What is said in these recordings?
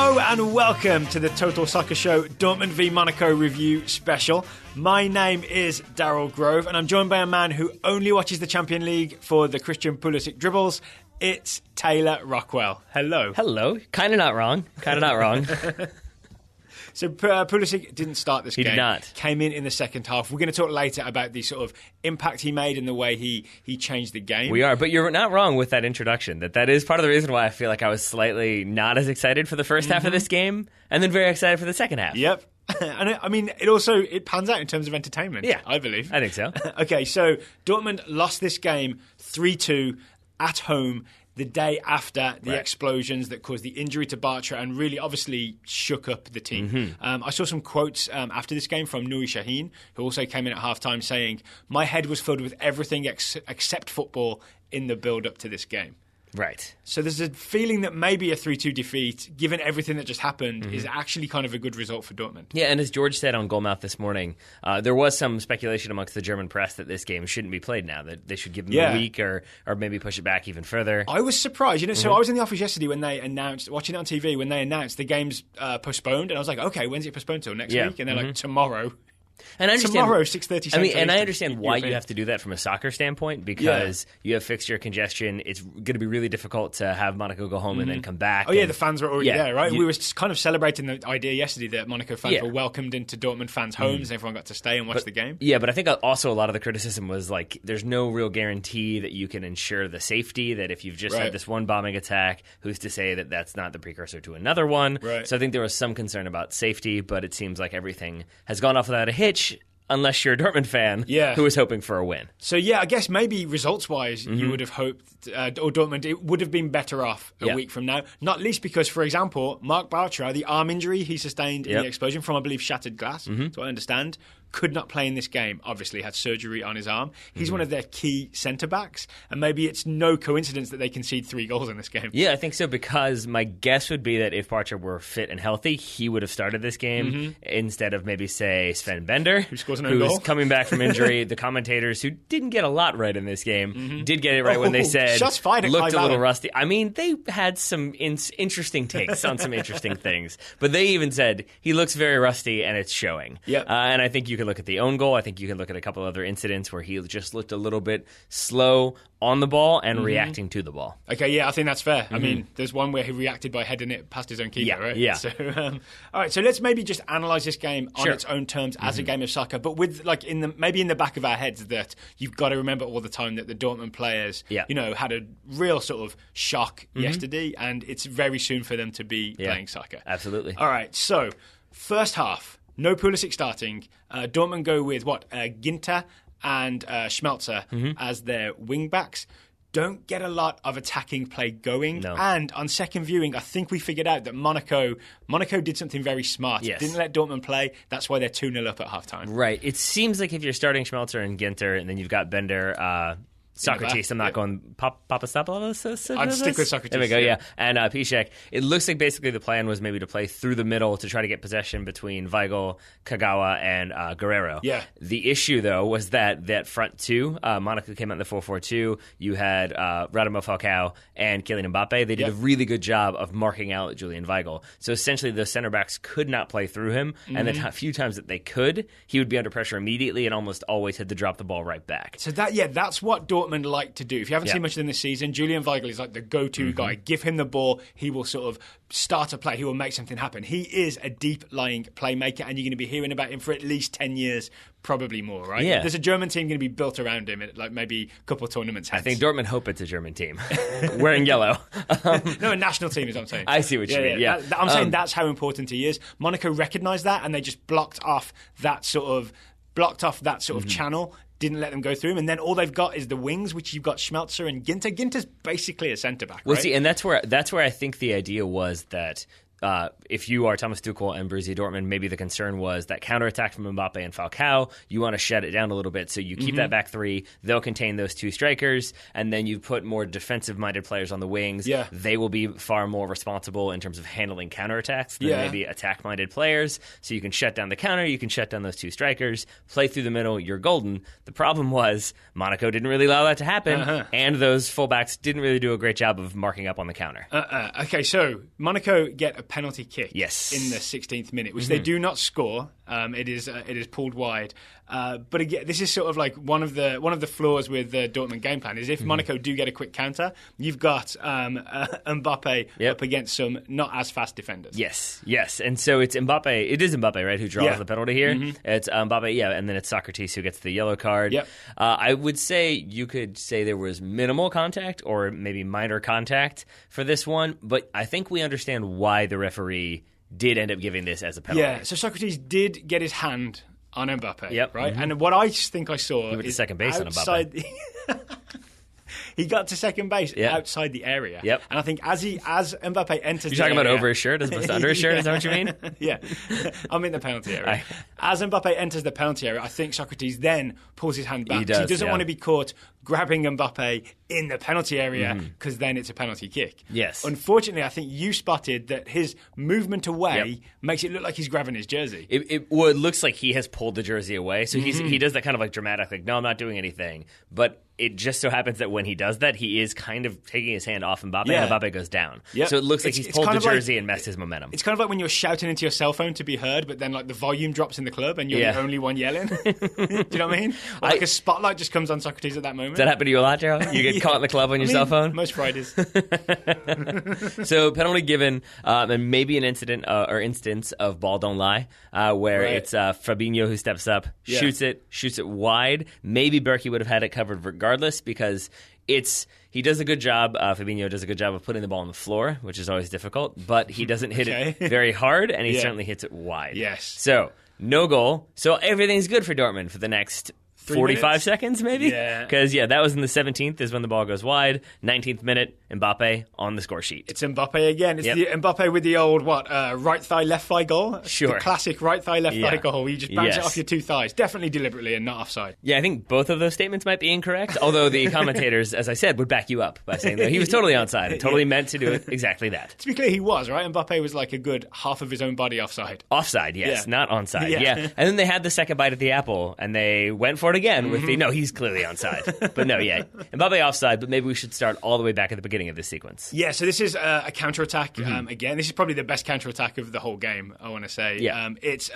Hello and welcome to the Total Soccer Show Dortmund v Monaco review special. My name is Daryl Grove and I'm joined by a man who only watches the Champions League for the Christian Pulisic dribbles. It's Taylor Rockwell. Hello. Hello. Kind of not wrong. So Pulisic didn't start this game. He did not. Came in the second half. We're going to talk later about the sort of impact he made and the way he changed the game. We are, but you're not wrong with that introduction. That is part of the reason why I feel like I was slightly not as excited for the first half of this game and then very excited for the second half. Yep. And I mean, it pans out in terms of entertainment, yeah, I believe. I think so. Okay, so Dortmund lost this game 3-2 at home the day after the explosions that caused the injury to Bartra and really obviously shook up the team. I saw some quotes after this game from Nuri Sahin, who also came in at halftime saying, "My head was filled with everything except football in the build-up to this game." Right. So there's a feeling that maybe a 3-2 defeat, given everything that just happened, is actually kind of a good result for Dortmund. Yeah, and as George said on Goalmouth this morning, there was some speculation amongst the German press that this game shouldn't be played now, that they should give them a week or maybe push it back even further. I was surprised. So I was in the office yesterday when they announced, watching it on TV, when they announced the game's postponed, and I was like, okay, when's it postponed till? Next week? And they're like, tomorrow. And I understand, tomorrow, 6:30. I mean, and I understand why you have to do that from a soccer standpoint because you have fixture congestion. It's going to be really difficult to have Monaco go home and then come back. Oh yeah, the fans were already there, right? We were kind of celebrating the idea yesterday that Monaco fans were welcomed into Dortmund fans' homes and everyone got to stay and watch the game. Yeah, but I think also a lot of the criticism was like, there's no real guarantee that you can ensure the safety. That if you've just had this one bombing attack, who's to say that that's not the precursor to another one? Right. So I think there was some concern about safety, but it seems like everything has gone off without a hitch. Unless you're a Dortmund fan who was hoping for a win. So, yeah, I guess maybe results-wise, you would have hoped, or Dortmund, it would have been better off a week from now. Not least because, for example, Marc Bartra, the arm injury he sustained in the explosion from, I believe, shattered glass, to what I understand, could not play in this game. Obviously, had surgery on his arm. He's one of their key centre-backs, and maybe it's no coincidence that they concede 3 goals in this game. Yeah, I think so, because my guess would be that if Bartra were fit and healthy, he would have started this game instead of maybe, say, Sven Bender, who's coming back from injury. The commentators, who didn't get a lot right in this game, did get it right when they said shots fired at looked Clive a little Allen. rusty. I mean, they had some interesting takes on some interesting things, but they even said he looks very rusty and it's showing. Yep. And I think you could look at the own goal. I think you can look at a couple other incidents where he just looked a little bit slow on the ball and reacting to the ball. Okay, yeah, I think that's fair. I mean, there's one where he reacted by heading it past his own keeper, right? Yeah. So, all right, so let's maybe just analyse this game on its own terms as a game of soccer, but with like maybe in the back of our heads that you've got to remember all the time that the Dortmund players, had a real sort of shock yesterday, and it's very soon for them to be playing soccer. Absolutely. All right, so first half. No Pulisic starting. Dortmund go with Ginter and Schmelzer as their wing backs. Don't get a lot of attacking play going. No. And on second viewing, I think we figured out that Monaco did something very smart. Yes. Didn't let Dortmund play. That's why they're 2-0 up at halftime. Right. It seems like if you're starting Schmelzer and Ginter, and then you've got Bender, Socrates, I'm not going Papastopoulos. I'd stick with Socrates. There we go, yeah. And Piszczek. It looks like basically the plan was maybe to play through the middle to try to get possession between Weigl, Kagawa, and Guerrero. Yeah. The issue, though, was that front two, Monaco came out in the 4-4-2. You had Radamel Falcao and Kylian Mbappe. They did a really good job of marking out Julian Weigl. So essentially the center backs could not play through him, and the few times that they could, he would be under pressure immediately and almost always had to drop the ball right back. So that's what Dortmund like to do. If you haven't seen much of them this season, Julian Weigl is like the go-to guy. Give him the ball, he will sort of start a play, he will make something happen. He is a deep-lying playmaker, and you're going to be hearing about him for at least 10 years, probably more, right? Yeah. There's a German team going to be built around him at like maybe a couple of tournaments hence. I think Dortmund hope it's a German team wearing yellow. No, a national team is what I'm saying. I see what you mean, yeah. I'm saying that's how important he is. Monaco recognised that, and they just blocked off that sort of channel. Didn't let them go through him, and then all they've got is the wings, which you've got Schmelzer and Ginter. Ginter's basically a centre-back, right? Well, see, and that's where I think the idea was that if you are Thomas Tuchel and Borussia Dortmund, maybe the concern was that counterattack from Mbappe and Falcao, you want to shut it down a little bit, so you keep that back three, they'll contain those two strikers, and then you put more defensive-minded players on the wings. Yeah. They will be far more responsible in terms of handling counterattacks than maybe attack-minded players, so you can shut down the counter, you can shut down those two strikers, play through the middle, you're golden. The problem was Monaco didn't really allow that to happen, and those fullbacks didn't really do a great job of marking up on the counter. Okay, so Monaco get a penalty kick in the 16th minute, which they do not score. It is pulled wide. But again, this is sort of like one of the flaws with the Dortmund game plan is if Monaco do get a quick counter, you've got Mbappe up against some not as fast defenders. Yes. And so it's Mbappe. It is Mbappe, right, who draws the penalty here. It's Mbappe, and then it's Socrates who gets the yellow card. I would say you could say there was minimal contact or maybe minor contact for this one, but I think we understand why the referee did end up giving this as a penalty. Yeah, so Socrates did get his hand on Mbappe, right? And what I think I saw he went to second base on Mbappe. He got to second base outside the area. And I think as Mbappe enters You're talking about over his shirt as opposed to under his shirt, is that what you mean? Yeah. I'm in the penalty area. As Mbappe enters the penalty area, I think Socrates then pulls his hand back. He doesn't want to be caught grabbing Mbappe in the penalty area because then it's a penalty kick. Unfortunately, I think you spotted that his movement away makes it look like he's grabbing his jersey. It looks like he has pulled the jersey away. So he does that kind of like dramatic, like, no, I'm not doing anything. But it just so happens that when he does that, he is kind of taking his hand off Mbappe, and Mbappe goes down. So it looks like he's pulled the jersey and messed his momentum. It's kind of like when you're shouting into your cell phone to be heard, but then like the volume drops in the club and you're the only one yelling. Do you know what I mean? Or like a spotlight just comes on Socrates at that moment. Does that happen to you a lot, Joe? You get caught in the club on your cell phone? Most Fridays. So penalty given, and maybe an incident or instance of ball don't lie, where it's Fabinho who steps up, shoots it wide. Maybe Berkey would have had it covered regardless because he does a good job. Fabinho does a good job of putting the ball on the floor, which is always difficult, but he doesn't hit it very hard, and he certainly hits it wide. So no goal. So everything's good for Dortmund for the next 45 seconds, maybe? Because, that was in the 17th is when the ball goes wide. 19th minute, Mbappe on the score sheet. It's Mbappe again. It's the Mbappe with the old, right thigh, left thigh goal? Sure. The classic right thigh, left thigh goal where you just bounce it off your two thighs. Definitely deliberately and not offside. Yeah, I think both of those statements might be incorrect, although the commentators, as I said, would back you up by saying that he was totally onside and totally meant to do it exactly that. To be clear, he was, right? Mbappe was like a good half of his own body offside. Offside, yes, not onside. And then they had the second bite at the apple, and they went for it again with the, no, he's clearly onside. But no, Mbappe offside, but maybe we should start all the way back at the beginning of this sequence. Yeah, so this is a counter-attack. Again, this is probably the best counter-attack of the whole game, I want to say. It's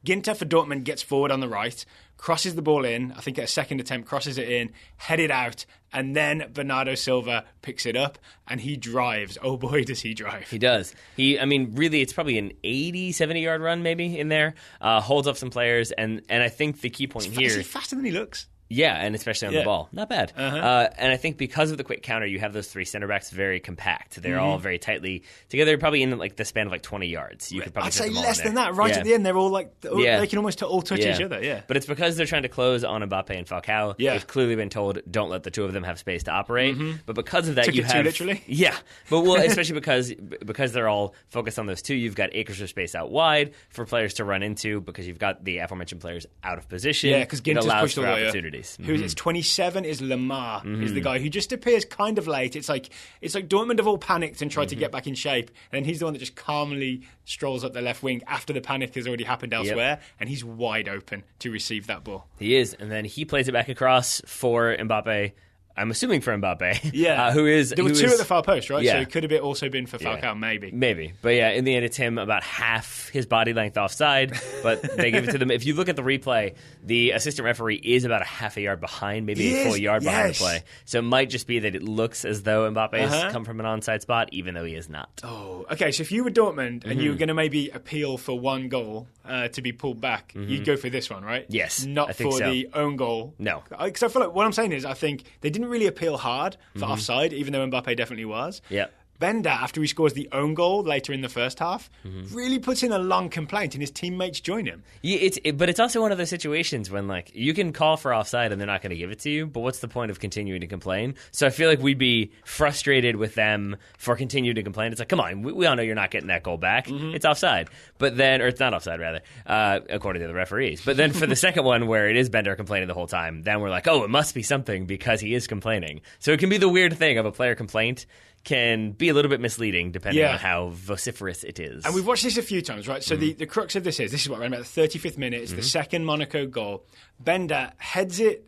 Ginter for Dortmund gets forward on the right, crosses the ball in, I think at a second attempt, crosses it in, headed out, and then Bernardo Silva picks it up, and he drives. Oh boy, does he drive. He does. Really, it's probably an 80, 70-yard run maybe in there, holds up some players, and I think the key point here... Is he faster than he looks? Yeah, and especially on the ball. Not bad. And I think because of the quick counter, you have those three center backs very compact. They're all very tightly together, probably in like the span of like 20 yards. You could probably I'd say less than that. Right at the end, they're all like, they can almost all touch each other. But it's because they're trying to close on Mbappe and Falcao. They've clearly been told, don't let the two of them have space to operate. But because of that, Took you it have... too literally? Yeah. But especially because they're all focused on those two, you've got acres of space out wide for players to run into because you've got the aforementioned players out of position. Yeah, because Ginter's pushed for away. Opportunities. It's 27 is Lamar, is the guy who just appears kind of late. It's like Dortmund have all panicked and tried to get back in shape, and he's the one that just calmly strolls up the left wing after the panic has already happened elsewhere, and he's wide open to receive that ball. He is, and then he plays it back across for Mbappe. I'm assuming for Mbappe. Yeah. There were two at the far post, right? Yeah. So it could have also been for Falcao, maybe. Maybe. But in the end, it's him about half his body length offside, but they give it to them. If you look at the replay, the assistant referee is about a half a yard behind, maybe a full yard behind the play. So it might just be that it looks as though Mbappe has come from an onside spot, even though he is not. Oh, okay. So if you were Dortmund and you were going to maybe appeal for one goal to be pulled back, you'd go for this one, right? Yes. Not for the own goal. No. Because I feel like what I'm saying is I think they didn't really appeal hard for offside, even though Mbappe definitely was. Yeah. Bender, after he scores the own goal later in the first half, really puts in a long complaint, and his teammates join him. Yeah, but it's also one of those situations when you can call for offside and they're not going to give it to you, but what's the point of continuing to complain? So I feel like we'd be frustrated with them for continuing to complain. It's like, come on, we all know you're not getting that goal back. It's offside. But then, or it's not offside, rather, according to the referees. But then for the second one where it is Bender complaining the whole time, then we're like, oh, it must be something because he is complaining. So it can be the weird thing of a player complaint can be a little bit misleading depending on how vociferous it is. And we've watched this a few times, right? So the crux of this is what, around about the 35th minute, it's the second Monaco goal. Bender heads it,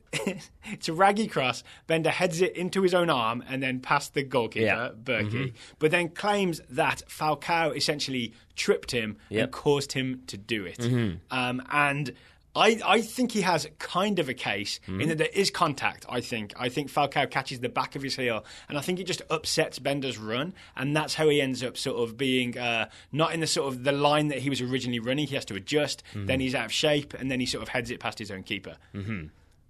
it's a raggy cross, Bender heads it into his own arm and then past the goalkeeper, Berkey, but then claims that Falcao essentially tripped him and caused him to do it. And I think he has kind of a case in that there is contact, I think. I think Falcao catches the back of his heel, and I think it just upsets Bender's run, and that's how he ends up sort of being not in the sort of the line that he was originally running. He has to adjust, then he's out of shape, and then he sort of heads it past his own keeper.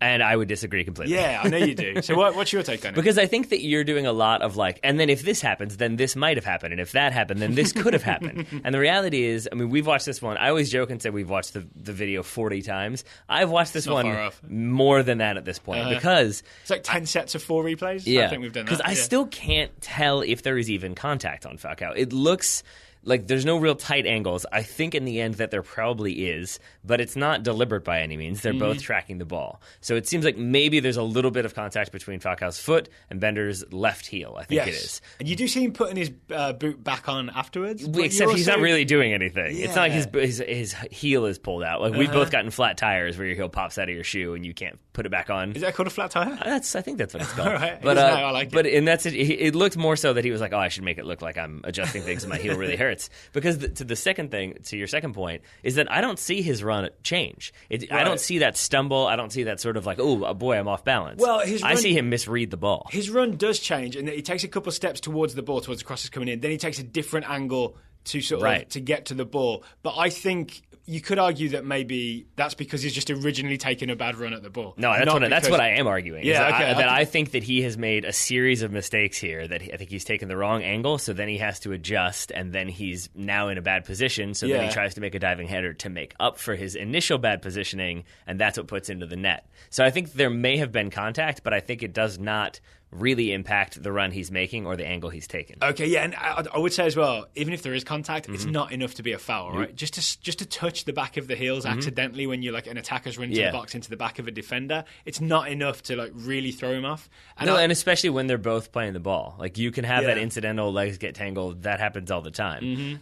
And I would disagree completely. Yeah, I know you do. So what's your take on it? Because I think that you're doing a lot of and then if this happens, then this might have happened. And if that happened, then this could have happened. And the reality is, I mean, we've watched this one. I always joke and say we've watched the video 40 times. I've watched this one more than that at this point because... It's like 10 sets of 4 replays? Yeah. I think we've done that. Because I still can't tell if there is even contact on Falcao. It looks... like there's no real tight angles. I think in the end that there probably is, but it's not deliberate by any means. They're both tracking the ball. So it seems like maybe there's a little bit of contact between Falcao's foot and Bender's left heel, I think it is. And you do see him putting his boot back on afterwards. Except he's not really doing anything. Yeah. It's not like his heel is pulled out. Like we've both gotten flat tires where your heel pops out of your shoe and you can't put it back on. Is that called a flat tire? I think that's what it's called. All right. But, I like it. But in that it looked more so that he was like, oh, I should make it look like I'm adjusting things and my heel really hurts. Because to your second point, is that I don't see his run change. I don't see that stumble. I don't see that sort of like, oh, boy, I'm off balance. Well, I see him misread the ball. His run does change, and he takes a couple of steps towards the ball, towards the crosses coming in. Then he takes a different angle to sort of to get to the ball. But I think you could argue that maybe that's because he's just originally taken a bad run at the ball. No, that's what I am arguing. Yeah, I think that he has made a series of mistakes here. That I think he's taken the wrong angle, so then he has to adjust, and then he's now in a bad position. So then he tries to make a diving header to make up for his initial bad positioning, and that's what puts into the net. So I think there may have been contact, but I think it does not really impact the run he's making or the angle he's taken. Okay, yeah, and I would say as well, even if there is contact, it's not enough to be a foul, right? Just to touch the back of the heels accidentally when you're like an attacker's run into the box into the back of a defender, it's not enough to like really throw him off. And and especially when they're both playing the ball, like you can have that incidental legs get tangled. That happens all the time.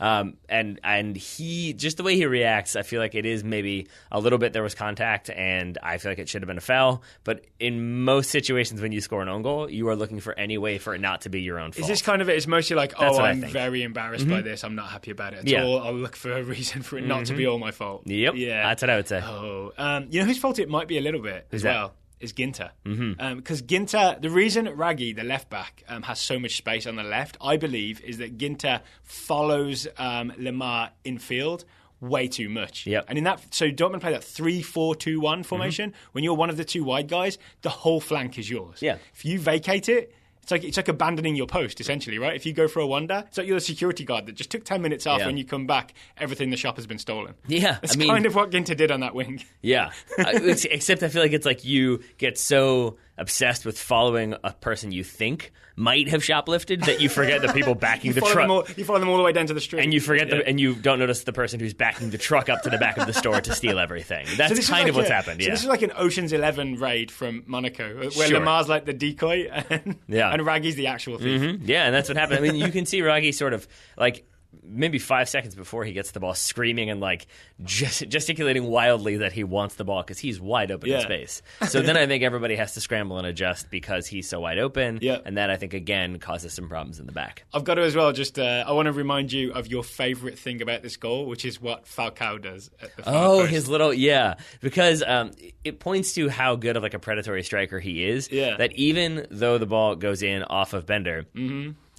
And he just the way he reacts, I feel like it is maybe a little bit there was contact, and I feel like it should have been a foul. But in most situations, when you score an own goal, you are looking for any way for it not to be your own fault. Is this kind of it? It's mostly like, I'm very embarrassed by this. I'm not happy about it at all. I'll look for a reason for it not to be all my fault. Yep. Yeah. That's what I would say. You know whose fault it might be a little bit as well? Is Ginter. Because Ginter, the reason Raggi, the left back, has so much space on the left, I believe, is that Ginter follows Lemar in field way too much. Yep. And in that, so Dortmund play that 3-4-2-1 formation. When you're one of the two wide guys, the whole flank is yours. Yeah. If you vacate it, it's like abandoning your post, essentially, right? If you go for a wander, it's like you're the security guard that just took 10 minutes off. When you come back, everything in the shop has been stolen. Yeah. That's kind of what Ginter did on that wing. Yeah. Except I feel like it's like you get so obsessed with following a person you think might have shoplifted that you forget the people backing the truck. You follow them all the way down to the street. And you forget and you don't notice the person who's backing the truck up to the back of the store to steal everything. That's kind of what's happened, So this is like an Ocean's 11 raid from Monaco, where Lemar's like the decoy and Raggi's the actual thief. Yeah, and that's what happened. I mean, you can see Raggi sort of like maybe 5 seconds before he gets the ball screaming and like gesticulating wildly that he wants the ball because he's wide open in space. So then I think everybody has to scramble and adjust because he's so wide open. And that I think again causes some problems in the back. I've got to as well just I want to remind you of your favourite thing about this goal, which is what Falcao does at the far post. His little because it points to how good of like a predatory striker he is. That even though the ball goes in off of Bender,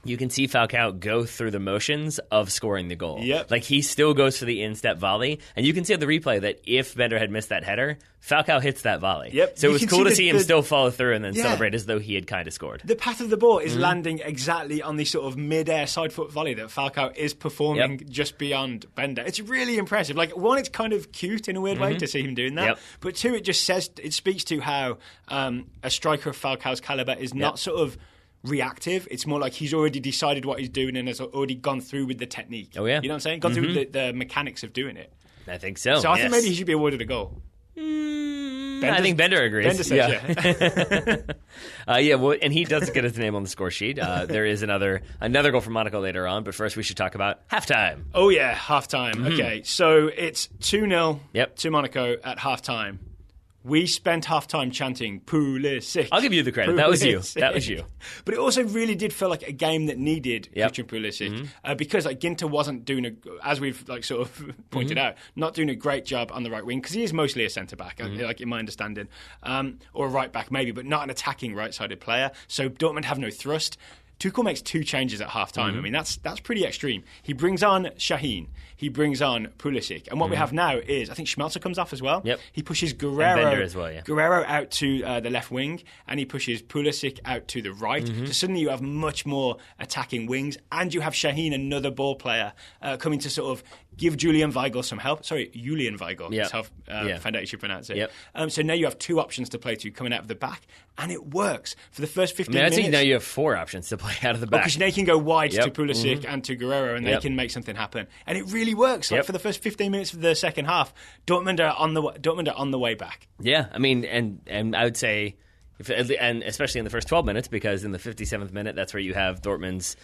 you can see Falcao go through the motions of scoring the goal. Like he still goes for the instep volley, and you can see on the replay that if Bender had missed that header, Falcao hits that volley. So it was cool to see him still follow through and then celebrate as though he had kind of scored. The path of the ball is landing exactly on the sort of mid-air side foot volley that Falcao is performing just beyond Bender. It's really impressive. Like, one, it's kind of cute in a weird way to see him doing that. But two, it speaks to how a striker of Falcao's caliber is not sort of reactive. It's more like he's already decided what he's doing and has already gone through with the technique. You know what I'm saying? Gone through the mechanics of doing it. I think so. So I think maybe he should be awarded a goal. I think Bender agrees. Bender says, well, and he does get his name on the score sheet. There is another goal from Monaco later on, but first we should talk about halftime. Oh, yeah, halftime. Okay, so it's 2-0 to Monaco at halftime. We spent halftime chanting Pulisic. I'll give you the credit. Pulisic. That was you. But it also really did feel like a game that needed Christian Pulisic because like Ginter wasn't doing as we've like sort of pointed out, not doing a great job on the right wing because he is mostly a centre back, like in my understanding, or a right back maybe, but not an attacking right-sided player. So Dortmund have no thrust. Tuchel makes 2 changes at half-time. I mean, that's pretty extreme. He brings on Sahin. He brings on Pulisic. And what we have now is, I think Schmelzer comes off as well. Yep. He pushes Guerrero as well, Guerrero out to the left wing, and he pushes Pulisic out to the right. So suddenly you have much more attacking wings, and you have Sahin, another ball player, coming to sort of give Julian Weigl some help. Sorry, Julian Weigl. That's how I found out you should pronounce it. Yep. So now you have 2 options to play to coming out of the back, and it works for the first 15 minutes. I think now you have 4 options to play out of the back. Because they can go wide to Pulisic and to Guerrero, and they can make something happen. And it really works. Like for the first 15 minutes of the second half, Dortmund are on the way back. Yeah, I mean, and I would say, and especially in the first 12 minutes, because in the 57th minute, that's where you have Dortmund's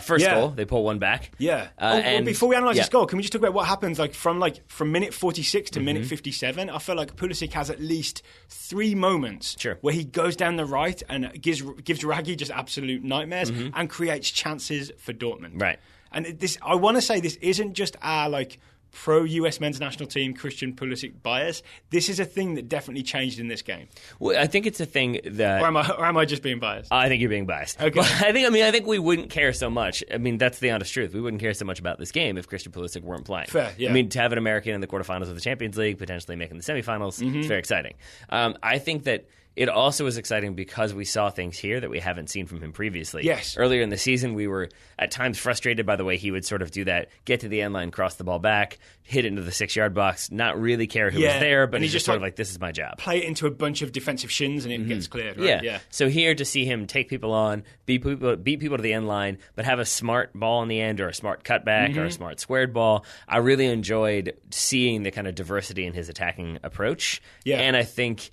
first goal. They pull one back. Yeah. And before we analyse this goal, can we just talk about what happens from minute 46 to minute 57? I feel like Pulisic has at least 3 moments where he goes down the right and gives Raggi just absolute nightmares and creates chances for Dortmund. Right. And I want to say this isn't just our pro-US men's national team Christian Pulisic bias. This is a thing that definitely changed in this game. Well, I think it's a thing that... Or am I just being biased? I think you're being biased. Okay. Well, I think we wouldn't care so much. I mean, that's the honest truth. We wouldn't care so much about this game if Christian Pulisic weren't playing. Fair, yeah. I mean, to have an American in the quarterfinals of the Champions League, potentially making the semifinals, it's very exciting. I think that it also was exciting because we saw things here that we haven't seen from him previously. Yes. Earlier in the season, we were at times frustrated by the way he would sort of do that, get to the end line, cross the ball back, hit into the 6-yard box, not really care who was there, but he's just sort of like, this is my job. Play it into a bunch of defensive shins and it gets cleared, right? Yeah. So here to see him take people on, beat people to the end line, but have a smart ball in the end or a smart cutback or a smart squared ball, I really enjoyed seeing the kind of diversity in his attacking approach. Yeah. And I think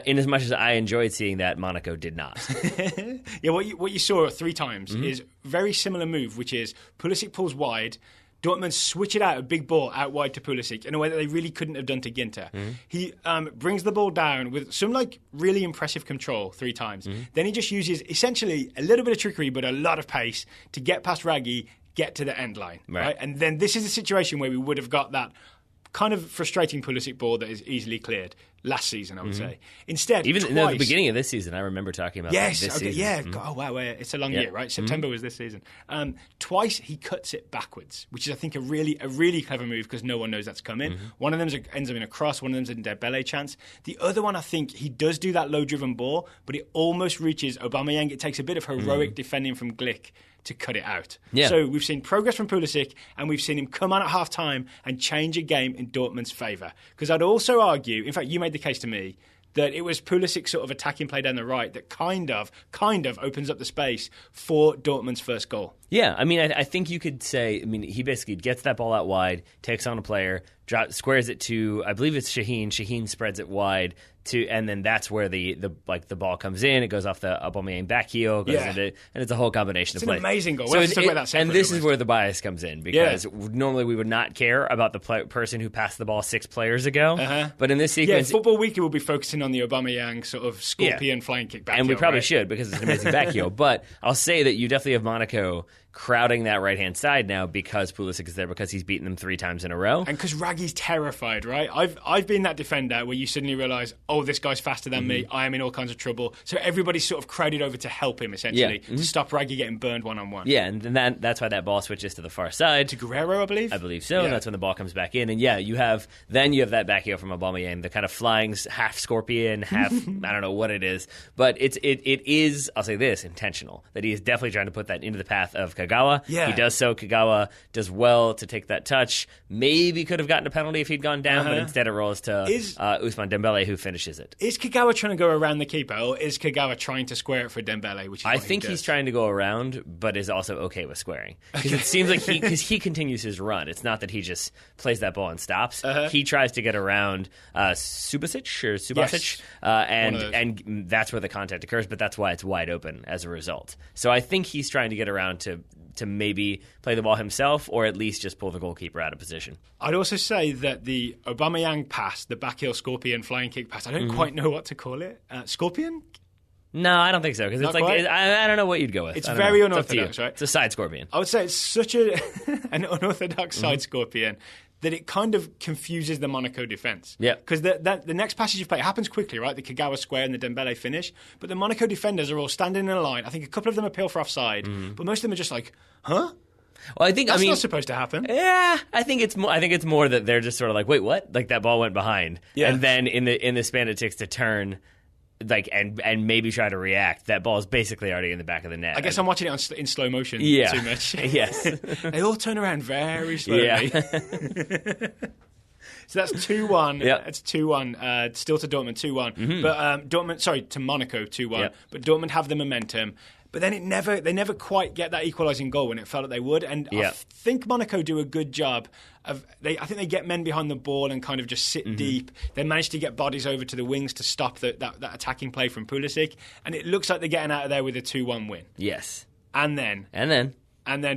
in as much as I enjoyed seeing that, Monaco did not. Yeah, what you saw 3 times is very similar move, which is Pulisic pulls wide, Dortmund switch it out, a big ball out wide to Pulisic in a way that they really couldn't have done to Ginter. He brings the ball down with some really impressive control 3 times. Then he just uses essentially a little bit of trickery but a lot of pace to get past Raggi, get to the end line. Right? And then this is a situation where we would have got that kind of frustrating Pulisic ball that is easily cleared last season, I would say. Instead, even twice, in the beginning of this season, I remember talking about this season. Yeah. Oh, wow, it's a long year, right? September was this season. Twice he cuts it backwards, which is, I think, a really clever move because no one knows that's coming. One of them ends up in a cross, one of them's a Dembele chance. The other one, I think, he does do that low-driven ball, but it almost reaches Aubameyang. It takes a bit of heroic defending from Glick to cut it out. Yeah. So we've seen progress from Pulisic and we've seen him come on at half-time and change a game in Dortmund's favour. Because I'd also argue, in fact, you made the case to me, that it was Pulisic's sort of attacking play down the right that kind of opens up the space for Dortmund's first goal. Yeah, I mean, I think you could say, he basically gets that ball out wide, takes on a player, squares it to, I believe it's Sahin. Sahin spreads it wide and then that's where the ball comes in. It goes off the Aubameyang back heel, goes into, and it's a whole combination of plays. It's an amazing goal. We'll have to talk about that separately. And this is where the bias comes in because normally we would not care about the person who passed the ball 6 players ago. But in this sequence, Football Weekly will be focusing on the Aubameyang sort of scorpion flying kick back heel. And we probably should because it's an amazing back heel. But I'll say that you definitely have Monaco crowding that right-hand side now because Pulisic is there, because he's beaten them 3 times in a row. And because Raggi's terrified, right? I've been that defender where you suddenly realise, oh, this guy's faster than me, I am in all kinds of trouble. So everybody's sort of crowded over to help him, essentially, to stop Raggi getting burned one-on-one. Yeah, and then that's why that ball switches to the far side. To Guerrero, I believe? I believe so, and that's when the ball comes back in. And you have that back heel from Aubameyang, the kind of flying half scorpion, half, I don't know what it is. But it is, I'll say this, intentional. That he is definitely trying to put that into the path of Kagawa. Yeah. He does so. Kagawa does well to take that touch. Maybe could have gotten a penalty if he'd gone down, but instead it rolls to Ousmane Dembele, who finishes it. Is Kagawa trying to go around the keeper, or is Kagawa trying to square it for Dembele? Which is I think he's trying to go around, but is also okay with squaring. Because it seems like he continues his run. It's not that he just plays that ball and stops. He tries to get around Subasic, Yes. and that's where the contact occurs, but that's why it's wide open as a result. So I think he's trying to get around to maybe play the ball himself, or at least just pull the goalkeeper out of position. I'd also say that the Aubameyang pass, the backheel scorpion flying kick pass, I don't quite know what to call it. Scorpion? No, I don't think so, because it's like I don't know what you'd go with. It's very unorthodox, right? It's a side scorpion. I would say it's such an unorthodox side scorpion that it kind of confuses the Monaco defence. Yeah. Because the next passage you play happens quickly, right? The Kagawa square and the Dembele finish. But the Monaco defenders are all standing in a line. I think a couple of them appeal for offside, but most of them are just like, huh? Well, That's not supposed to happen. Yeah, I think it's more that they're just sort of like, wait, what? Like that ball went behind, and then in the span it takes to turn, like and maybe try to react. That ball is basically already in the back of the net. I guess I'm watching it in slow motion too much. Yes, they all turn around very slowly. Yeah. So that's 2-1. Yep. It's 2-1. Still to Dortmund, 2-1. But to Monaco, 2-1. Yep. But Dortmund have the momentum. But then they never quite get that equalising goal when it felt like they would. And I think Monaco do a good job of. I think they get men behind the ball and kind of just sit deep. They manage to get bodies over to the wings to stop that attacking play from Pulisic. And it looks like they're getting out of there with a 2-1 win. Yes. And then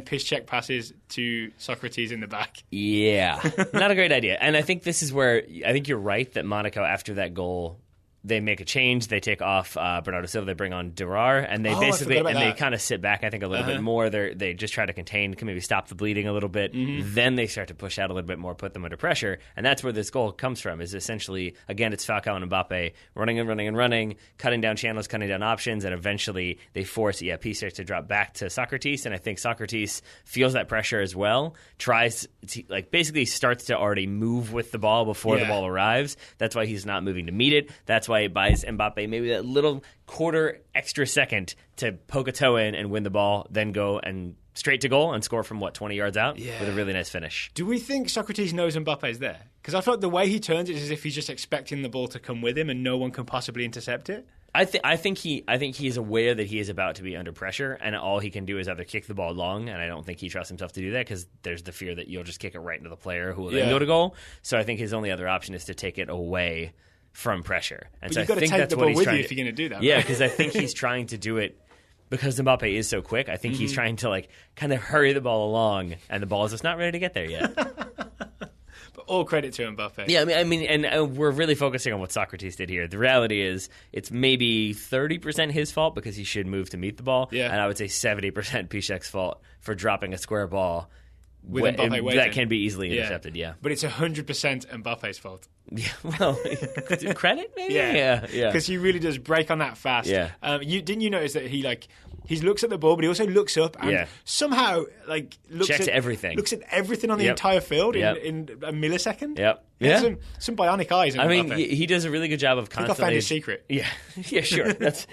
Piszczek passes to Socrates in the back. Yeah. Not a great idea. And I think this is where I think you're right that Monaco, after that goal, they make a change. They take off Bernardo Silva. They bring on Durar, and they they kind of sit back. I think a little bit more. They just try to contain, maybe stop the bleeding a little bit. Then they start to push out a little bit more, put them under pressure, and that's where this goal comes from. Is essentially again, it's Falcao and Mbappe running, cutting down channels, cutting down options, and eventually they force Piszczek to drop back to Socrates. And I think Socrates feels that pressure as well. Tries to, basically starts to already move with the ball before the ball arrives. That's why he's not moving to meet it. That's why it buys Mbappe maybe that little quarter extra second to poke a toe in and win the ball, then go and straight to goal and score from 20 yards out with a really nice finish. Do we think Socrates knows Mbappe's there? Because I felt the way he turns it is as if he's just expecting the ball to come with him and no one can possibly intercept it. I think he is aware that he is about to be under pressure, and all he can do is either kick the ball long, and I don't think he trusts himself to do that because there's the fear that you'll just kick it right into the player who will then go to goal. So I think his only other option is to take it away from pressure. And but so you've got to take the ball with you if you're going to do that. Yeah, because I think he's trying to do it because Mbappe is so quick. I think he's trying to kind of hurry the ball along, and the ball is just not ready to get there yet. But all credit to Mbappe. Yeah, I mean, and we're really focusing on what Socrates did here. The reality is, it's maybe 30% his fault because he should move to meet the ball, and I would say 70% Piszczek's fault for dropping a square ball with Mbappe waiting. That can be be intercepted. Yeah, but it's 100% Mbappe's fault. Yeah, well, credit maybe. Yeah, because he really does break on that fast. Yeah, didn't you notice that he looks at the ball, but he also looks up and somehow checks everything. Looks at everything on the entire field in a millisecond. Yep. Yeah, some bionic eyes. I mean, he does a really good job of constantly. I think I found his secret. Yeah, yeah, sure. That's.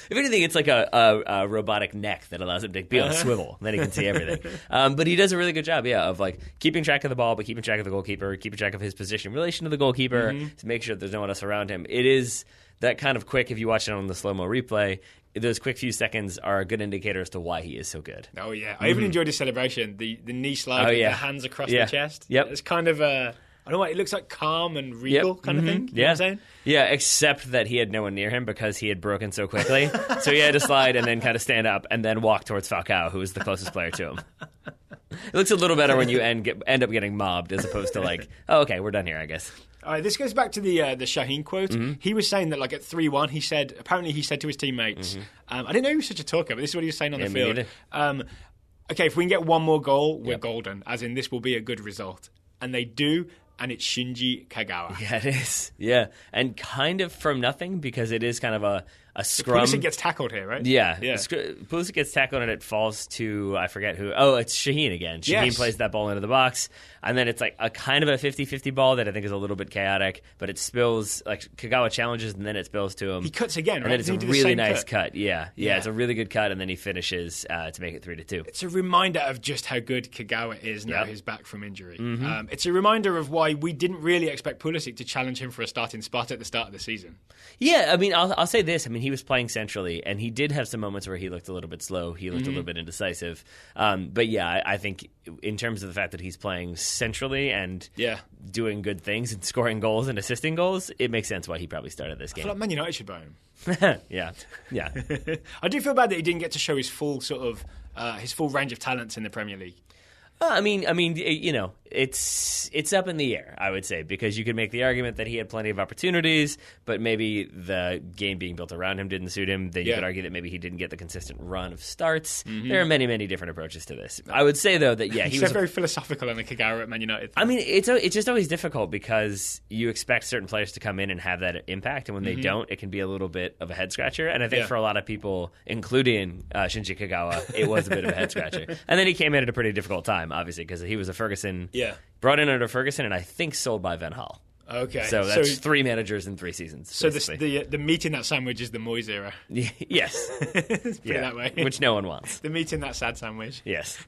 If anything, it's like a robotic neck that allows him to be on a swivel. Then he can see everything. But he does a really good job, of keeping track of the ball, but keeping track of the goalkeeper, keeping track of his position in relation to the goalkeeper to make sure that there's no one else around him. It is that kind of quick, if you watch it on the slow-mo replay, those quick few seconds are a good indicator as to why he is so good. Oh, yeah. I even enjoyed his celebration, the knee slide with the hands across the chest. Yep. It's kind of I don't know, it looks like calm and regal kind of thing. You know what I'm saying? Yeah, except that he had no one near him because he had broken so quickly. So he had to slide and then kind of stand up and then walk towards Falcao, who was the closest player to him. It looks a little better when you end up getting mobbed as opposed to oh, okay, we're done here, I guess. All right, this goes back to the Sahin quote. He was saying that at 3-1, he said to his teammates, I didn't know he was such a talker, but this is what he was saying on the field. Okay, if we can get one more goal, we're golden, as in this will be a good result. And they do. And it's Shinji Kagawa. Yeah, it is. Yeah, and kind of from nothing because it is kind of a a scrum. Pulisic gets tackled here, right? Yeah. Pulisic gets tackled and it falls to, I forget who. Oh, it's Sahin again. Sahin plays that ball into the box. And then it's like a kind of a 50-50 ball that I think is a little bit chaotic, but it spills, like Kagawa challenges and then it spills to him. He cuts again, right? And then it's a really nice cut. Yeah, it's a really good cut, and then he finishes to make it 3-2. It's a reminder of just how good Kagawa is now he's back from injury. It's a reminder of why we didn't really expect Pulisic to challenge him for a starting spot at the start of the season. Yeah, I mean, I'll say this. I mean, he was playing centrally, and he did have some moments where he looked a little bit slow. He looked a little bit indecisive. But yeah, I think in terms of the fact that he's playing centrally and doing good things and scoring goals and assisting goals, it makes sense why he probably started this game. I feel like Man United should buy him. Yeah. I do feel bad that he didn't get to show his full his full range of talents in the Premier League. I mean, you know, it's up in the air, I would say, because you could make the argument that he had plenty of opportunities, but maybe the game being built around him didn't suit him. Then you could argue that maybe he didn't get the consistent run of starts. There are many, many different approaches to this. I would say, though, that, he was very philosophical on the Kagawa at Man United. I mean, it's just always difficult because you expect certain players to come in and have that impact, and when they don't, it can be a little bit of a head-scratcher. And I think for a lot of people, including Shinji Kagawa, it was a bit of a head-scratcher. And then he came in at a pretty difficult time, obviously, because he was a Ferguson, brought in under Ferguson, and I think sold by Van Gaal. Okay. So that's 3 managers in 3 seasons. So the meat in that sandwich is the Moyes era. Yes. Put it that way. Which no one wants. The meat in that sad sandwich. Yes.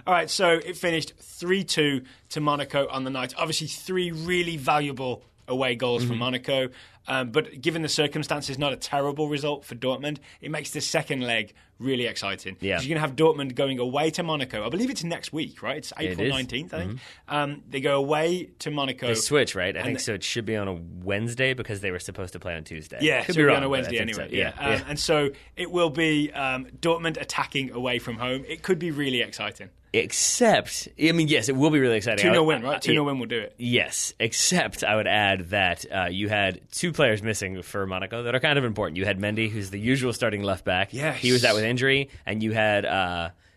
All right, so it finished 3-2 to Monaco on the night. Obviously, 3 really valuable away goals for Monaco. But given the circumstances, not a terrible result for Dortmund. It makes the second leg really exciting. Yeah. Because you're going to have Dortmund going away to Monaco. I believe it's next week, right? It's April 19th, I think. They go away to Monaco. They switch, right? I think so. It should be on a Wednesday because they were supposed to play on Tuesday. Yeah, could be wrong, on a Wednesday anyway. So. Yeah. And so it will be Dortmund attacking away from home. It could be really exciting. Except, I mean, yes, it will be really exciting. 2-0 win, right? 2-0 win will do it. Yes, except I would add that you had 2 players missing for Monaco that are kind of important. You had Mendy, who's the usual starting left back. Yes. He was out with injury, and you had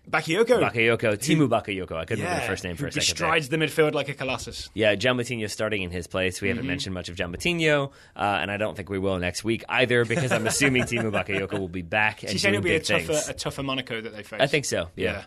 Bakayoko, Timu Bakayoko. I couldn't remember the first name for a second. He bestrides the midfield like a colossus. Yeah, Gianbattino starting in his place. We haven't mentioned much of Gianbattino, and I don't think we will next week either, because I'm assuming Timu Bakayoko will be back and doing big things. It'll be a tougher Monaco that they face. I think so, yeah.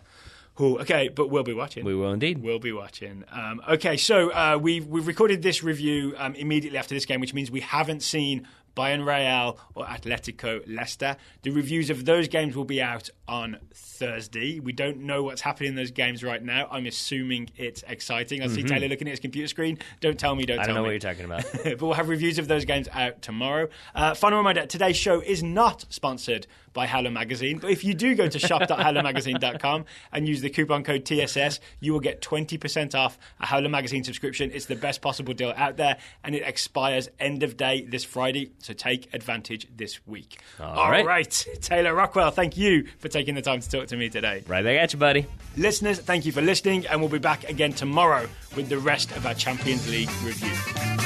Ooh, okay, but we'll be watching. We will indeed. We'll be watching. Okay, so we've recorded this review immediately after this game, which means we haven't seen Bayern Real or Atletico Leicester. The reviews of those games will be out on Thursday. We don't know what's happening in those games right now. I'm assuming it's exciting. I see Taylor looking at his computer screen. Don't tell me, I don't know what you're talking about. But we'll have reviews of those games out tomorrow. Final reminder, today's show is not sponsored by Howler Magazine. But if you do go to shop.howlermagazine.com and use the coupon code TSS, you will get 20% off a Howler Magazine subscription. It's the best possible deal out there, and it expires end of day this Friday. So take advantage this week. All right. Taylor Rockwell, thank you for taking the time to talk to me today. Right back at you, buddy. Listeners, thank you for listening, and we'll be back again tomorrow with the rest of our Champions League review.